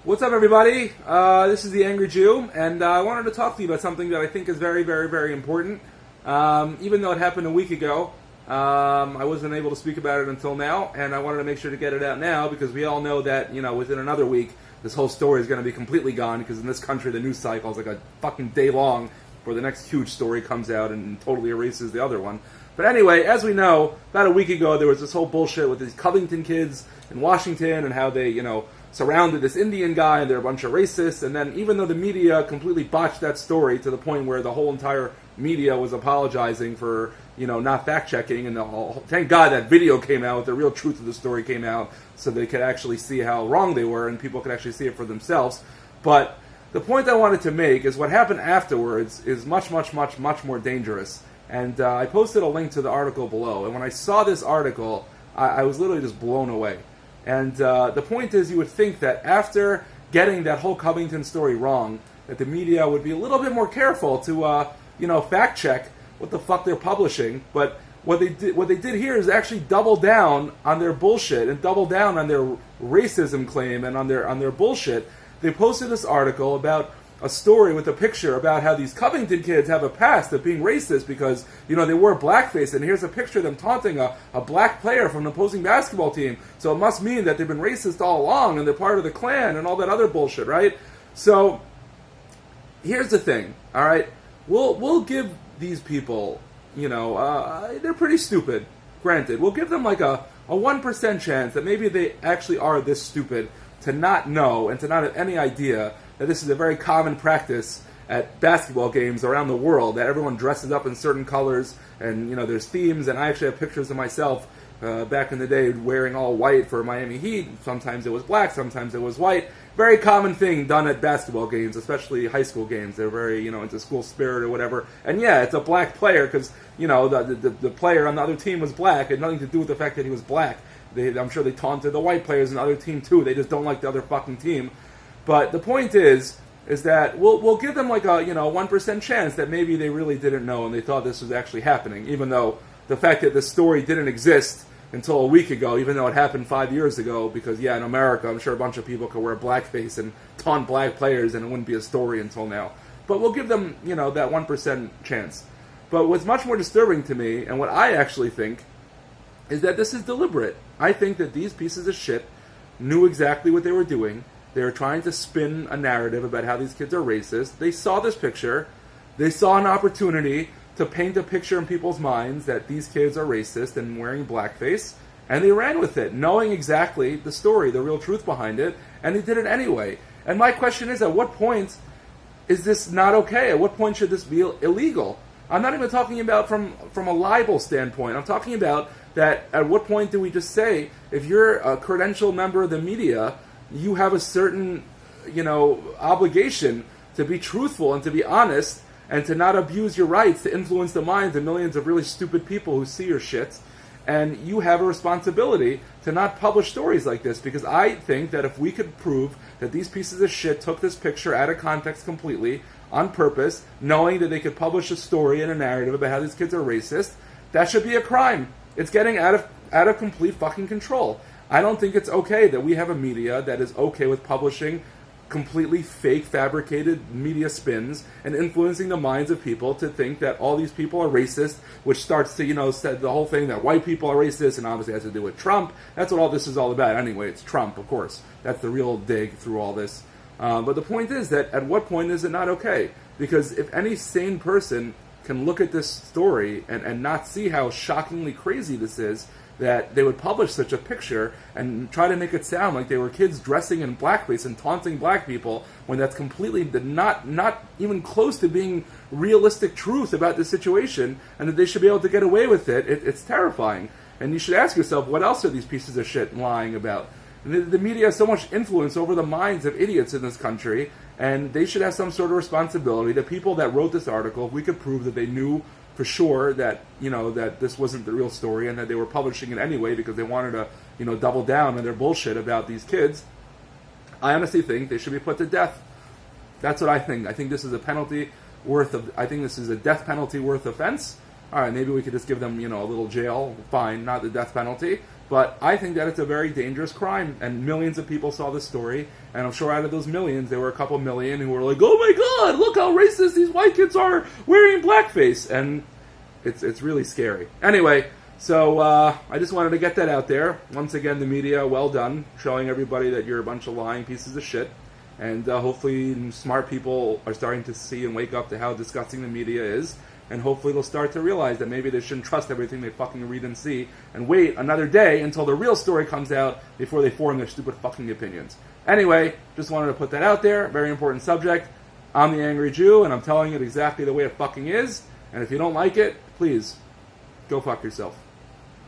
What's up, everybody? This is the Angry Jew, and I wanted to talk to you about something that I think is very, very, very important. Even though it happened a week ago, I wasn't able to speak about it until now, and I wanted to make sure to get it out now because we all know that, within another week, this whole story is going to be completely gone because in this country, the news cycle is like a fucking day long before the next huge story comes out and totally erases the other one. But anyway, as we know, about a week ago, there was this whole bullshit with these Covington kids in Washington and how they, surrounded this Indian guy and they're a bunch of racists. And then even though the media completely botched that story to the point where the whole entire media was apologizing for, not fact-checking, and thank God that video came out, the real truth of the story came out, so they could actually see how wrong they were and people could actually see it for themselves. But the point I wanted to make is what happened afterwards is much, much, much, much more dangerous. And I posted a link to the article below. And when I saw this article, I was literally just blown away. And the point is, you would think that after getting that whole Covington story wrong, that the media would be a little bit more careful to, fact check what the fuck they're publishing. But what they did here is actually double down on their bullshit and double down on their racism claim and on their bullshit. They posted this article about a story with a picture about how these Covington kids have a past of being racist because, they wore blackface, and here's a picture of them taunting a black player from an opposing basketball team. So it must mean that they've been racist all along and they're part of the Klan and all that other bullshit, right? So here's the thing, all right? We'll give these people, they're pretty stupid, granted. We'll give them like a 1% chance that maybe they actually are this stupid to not know and to not have any idea that this is a very common practice at basketball games around the world, that everyone dresses up in certain colors and, there's themes, and I actually have pictures of myself back in the day wearing all white for Miami Heat. Sometimes it was black, sometimes it was white. Very common thing done at basketball games, especially high school games. They're very, into school spirit or whatever. And yeah, it's a black player because, the player on the other team was black. It had nothing to do with the fact that he was black. I'm sure they taunted the white players in the other team too. They just don't like the other fucking team. But the point is that we'll give them like a 1% chance that maybe they really didn't know and they thought this was actually happening, even though the fact that this story didn't exist until a week ago, even though it happened 5 years ago, because in America, I'm sure a bunch of people could wear blackface and taunt black players and it wouldn't be a story until now. But we'll give them, that 1% chance. But what's much more disturbing to me, and what I actually think, is that this is deliberate. I think that these pieces of shit knew exactly what they were doing. They were trying to spin a narrative about how these kids are racist. They saw this picture. They saw an opportunity to paint a picture in people's minds that these kids are racist and wearing blackface. And they ran with it, knowing exactly the story, the real truth behind it. And they did it anyway. And my question is, at what point is this not okay? At what point should this be illegal? I'm not even talking about from a libel standpoint. I'm talking about that at what point do we just say, if you're a credentialed member of the media, you have a certain, obligation to be truthful and to be honest and to not abuse your rights to influence the minds of millions of really stupid people who see your shit. And you have a responsibility to not publish stories like this, because I think that if we could prove that these pieces of shit took this picture out of context completely, on purpose, knowing that they could publish a story and a narrative about how these kids are racist, that should be a crime. It's getting out of complete fucking control. I don't think it's okay that we have a media that is okay with publishing completely fake, fabricated media spins and influencing the minds of people to think that all these people are racist, which starts to, set the whole thing that white people are racist, and obviously has to do with Trump. That's what all this is all about. Anyway, it's Trump, of course. That's the real dig through all this. But the point is that at what point is it not okay? Because if any sane person can look at this story and not see how shockingly crazy this is, that they would publish such a picture and try to make it sound like they were kids dressing in blackface and taunting black people, when that's completely not even close to being realistic truth about the situation, and that they should be able to get away with it. It's terrifying. And you should ask yourself, what else are these pieces of shit lying about? The media has so much influence over the minds of idiots in this country, and they should have some sort of responsibility. The people that wrote this article, if we could prove that they knew for sure that, that this wasn't the real story and that they were publishing it anyway because they wanted to, double down on their bullshit about these kids, I honestly think they should be put to death. That's what I think. I think this is a I think this is a death penalty worth offense. All right, maybe we could just give them, a little jail, fine, not the death penalty. But I think that it's a very dangerous crime, and millions of people saw this story, and I'm sure out of those millions, there were a couple million who were like, oh my god, look how racist these white kids are wearing blackface, and it's really scary. Anyway, so I just wanted to get that out there. Once again, the media, well done, showing everybody that you're a bunch of lying pieces of shit, and hopefully smart people are starting to see and wake up to how disgusting the media is, and hopefully they'll start to realize that maybe they shouldn't trust everything they fucking read and see, and wait another day until the real story comes out before they form their stupid fucking opinions. Anyway, just wanted to put that out there. Very important subject. I'm the Angry Jew, and I'm telling it exactly the way it fucking is. And if you don't like it, please, go fuck yourself.